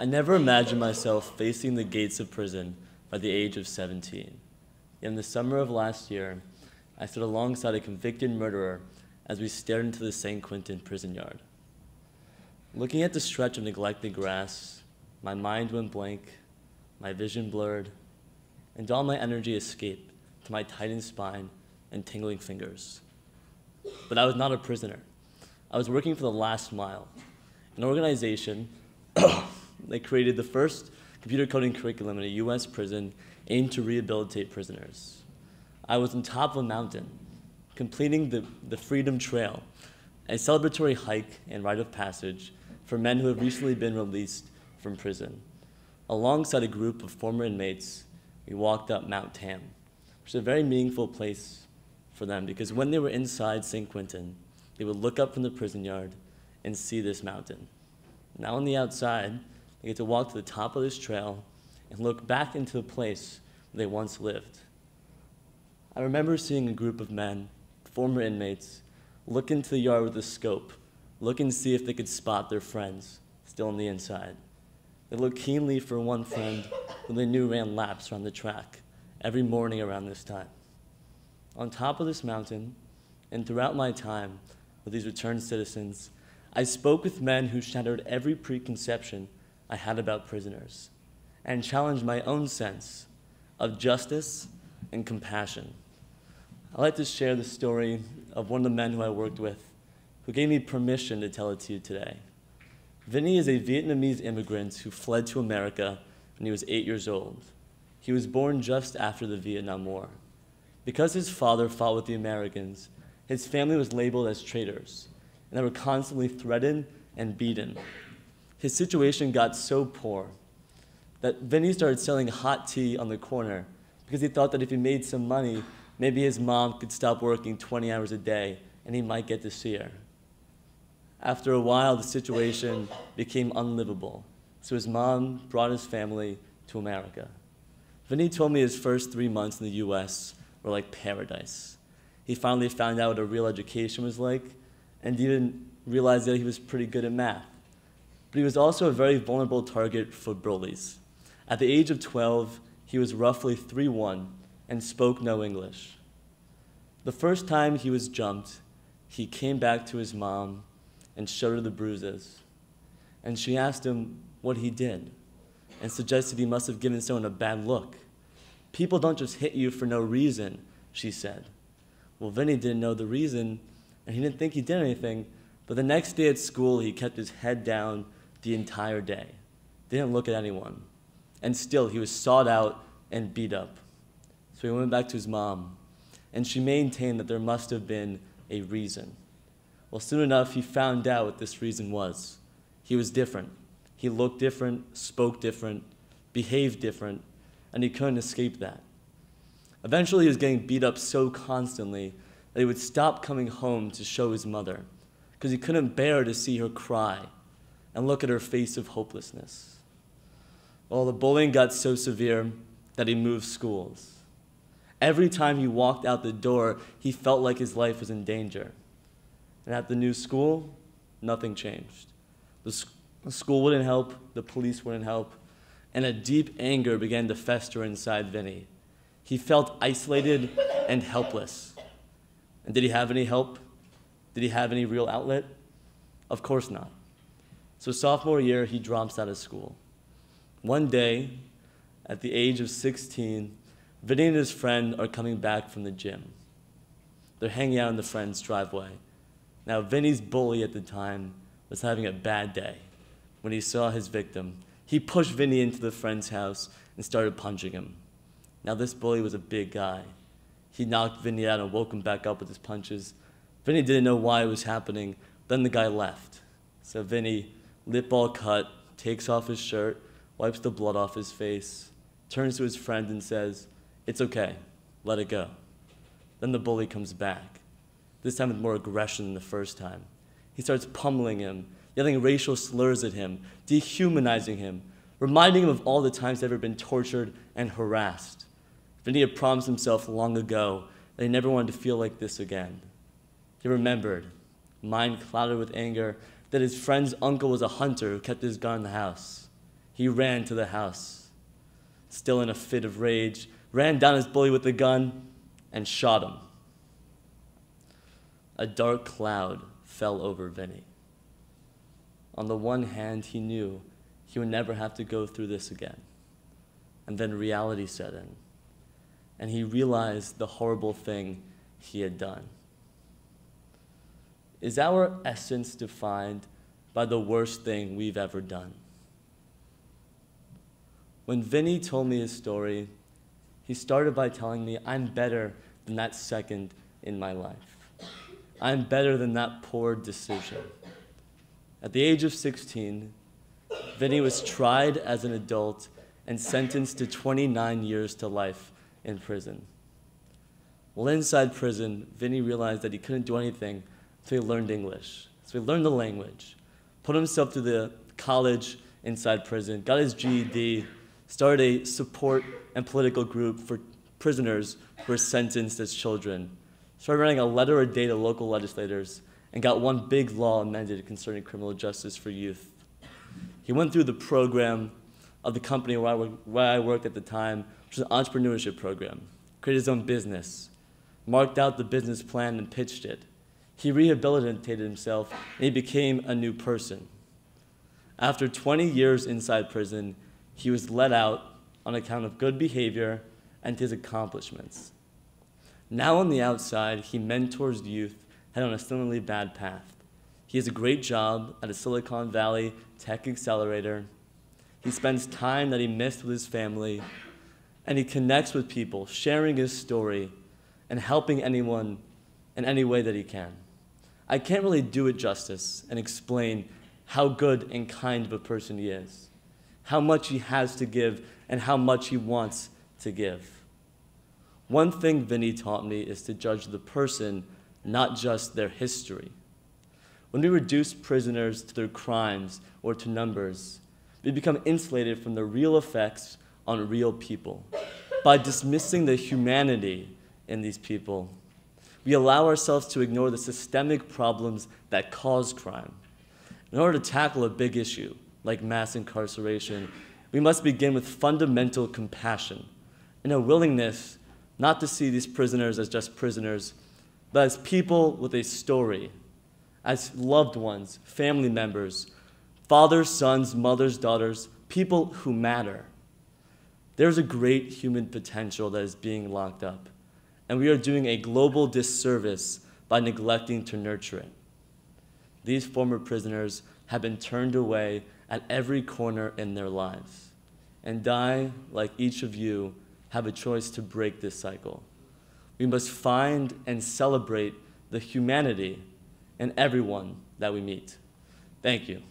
I never imagined myself facing the gates of prison by the age of 17. In the summer of last year, I stood alongside a convicted murderer as we stared into the San Quentin prison yard. Looking at the stretch of neglected grass, my mind went blank, my vision blurred, and all my energy escaped to my tightened spine and tingling fingers. But I was not a prisoner. I was working for the Last Mile, an organization that created the first computer coding curriculum in a U.S. prison aimed to rehabilitate prisoners. I was on top of a mountain, completing the Freedom Trail, a celebratory hike and rite of passage for men who have recently been released from prison. Alongside a group of former inmates, we walked up Mount Tam, which is a very meaningful place for them because when they were inside San Quentin, they would look up from the prison yard and see this mountain. Now on the outside, they get to walk to the top of this trail and look back into the place where they once lived. I remember seeing a group of men, former inmates, look into the yard with a scope, looking to see if they could spot their friends still on the inside. They looked keenly for one friend who they knew ran laps around the track every morning around this time. On top of this mountain, and throughout my time with these returned citizens, I spoke with men who shattered every preconception I had about prisoners and challenged my own sense of justice and compassion. I'd like to share the story of one of the men who I worked with who gave me permission to tell it to you today. Vinny is a Vietnamese immigrant who fled to America when he was 8 years old. He was born just after the Vietnam War. Because his father fought with the Americans, his family was labeled as traitors, and they were constantly threatened and beaten. His situation got so poor that Vinny started selling hot tea on the corner because he thought that if he made some money, maybe his mom could stop working 20 hours a day and he might get to see her. After a while, the situation became unlivable, so his mom brought his family to America. Vinny told me his first 3 months in the US were like paradise. He finally found out what a real education was like and even realized that he was pretty good at math. But he was also a very vulnerable target for bullies. At the age of 12, he was roughly 3'1" and spoke no English. The first time he was jumped, he came back to his mom and showed her the bruises. And she asked him what he did and suggested he must have given someone a bad look. People don't just hit you for no reason, she said. Well, Vinny didn't know the reason, and he didn't think he did anything, but the next day at school, he kept his head down the entire day. Didn't look at anyone. And still, he was sought out and beat up. So he went back to his mom, and she maintained that there must have been a reason. Well, soon enough, he found out what this reason was. He was different. He looked different, spoke different, behaved different, and he couldn't escape that. Eventually, he was getting beat up so constantly that he would stop coming home to show his mother because he couldn't bear to see her cry and look at her face of hopelessness. Well, the bullying got so severe that he moved schools. Every time he walked out the door, he felt like his life was in danger. And at the new school, nothing changed. The school wouldn't help, the police wouldn't help, and a deep anger began to fester inside Vinny. He felt isolated and helpless. And did he have any help? Did he have any real outlet? Of course not. So sophomore year, he drops out of school. One day, at the age of 16, Vinny and his friend are coming back from the gym. They're hanging out in the friend's driveway. Now, Vinny's bully at the time was having a bad day. When he saw his victim, he pushed Vinny into the friend's house and started punching him. Now, this bully was a big guy. He knocked Vinny out and woke him back up with his punches. Vinny didn't know why it was happening. Then the guy left. So Vinny, lip all cut, takes off his shirt, wipes the blood off his face, turns to his friend and says, "It's okay, let it go." Then the bully comes back, this time with more aggression than the first time. He starts pummeling him, yelling racial slurs at him, dehumanizing him, reminding him of all the times he'd ever been tortured and harassed. Vinny had promised himself long ago that he never wanted to feel like this again. He remembered, mind clouded with anger, that his friend's uncle was a hunter who kept his gun in the house. he ran to the house. Still in a fit of rage, ran down his bully with the gun and shot him. A dark cloud fell over Vinny. On the one hand, he knew he would never have to go through this again. And then reality set in, and he realized the horrible thing he had done. Is our essence defined by the worst thing we've ever done? When Vinny told me his story, he started by telling me, I'm better than that second in my life. I'm better than that poor decision. At the age of 16, Vinny was tried as an adult and sentenced to 29 years to life in prison. While inside prison, Vinny realized that he couldn't do anything until he learned English. So he learned the language, put himself through the college inside prison, got his GED, started a support and political group for prisoners who were sentenced as children, started writing a letter a day to local legislators, and got one big law amended concerning criminal justice for youth. He went through the program of the company where I worked at the time, which was an entrepreneurship program, created his own business, marked out the business plan and pitched it. He rehabilitated himself, and he became a new person. After 20 years inside prison, he was let out on account of good behavior and his accomplishments. Now on the outside, he mentors youth head on a similarly bad path. He has a great job at a Silicon Valley tech accelerator. He spends time that he missed with his family, and he connects with people, sharing his story and helping anyone in any way that he can. I can't really do it justice and explain how good and kind of a person he is, how much he has to give, and how much he wants to give. One thing Vinny taught me is to judge the person, not just their history. When we reduce prisoners to their crimes or to numbers, we become insulated from the real effects on real people. By dismissing the humanity in these people, we allow ourselves to ignore the systemic problems that cause crime. In order to tackle a big issue, like mass incarceration, we must begin with fundamental compassion and a willingness not to see these prisoners as just prisoners, but as people with a story, as loved ones, family members, fathers, sons, mothers, daughters, people who matter. There's a great human potential that is being locked up, and we are doing a global disservice by neglecting to nurture it. These former prisoners have been turned away at every corner in their lives, and I, like each of you, have a choice to break this cycle. We must find and celebrate the humanity in everyone that we meet. Thank you.